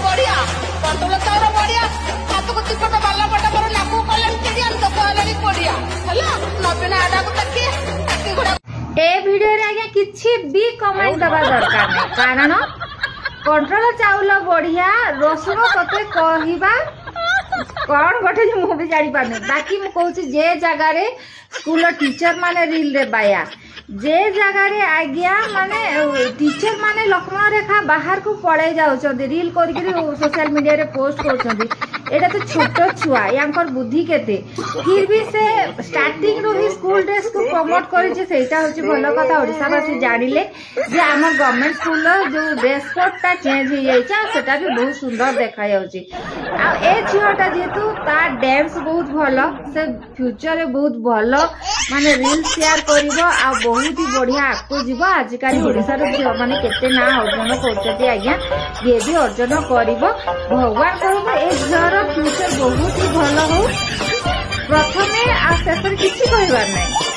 बढ़िया कंट्रोल चाउर बढ़िया हाथ को चिपट बाला पटा पर नाकू कलम चिड़िया तो कहले बढ़िया हला नबीन आडा को तकी तकी घोड़ा ए वीडियो रे आज्ञा किछि भी कमेंट दबा दरकार नै कारण कंट्रोल चाउल बढ़िया रसुण तते कहवा कौन गोटे मु भी जानी पारनी बाकी मु कहूँ जे जगार स्कूल टीचर माने रील रे बाया जे जगार आज्ञा माने टीचर माने लक्ष्मण रेखा बाहर को पड़े जाउछंदी रील करके सोशल मीडिया रे पोस्ट करछंदी एटा तो छोट छुआ यांकर बुद्धि केते फिर भी से स्टार्टिंग रो ही स्कूल ड्रेस को प्रमोट करिছে सेटा होची भलो कथा ओडिसावासी जानिले जे हमर गवर्नमेंट स्कूल जो ड्रेस कोड ता चेंज हो जाइछा सेटा भी बहुत सुंदर देखा जाउची आ ए झियोटा जेतु ता डांस बहुत भलो से फ्यूचर रे बहुत भलो माने रील शेयर करिवो आ बहुत ही बढ़िया आको जीवो आजिकाली ओडिसा रे झियो माने केते ना अर्जन करछती आज्ञा ये भी अर्जन करिवो भगवान करू ए झियोर फ्यूचर बहुत ही भलो हो प्रथमे आ शेष किछि कहबार नै।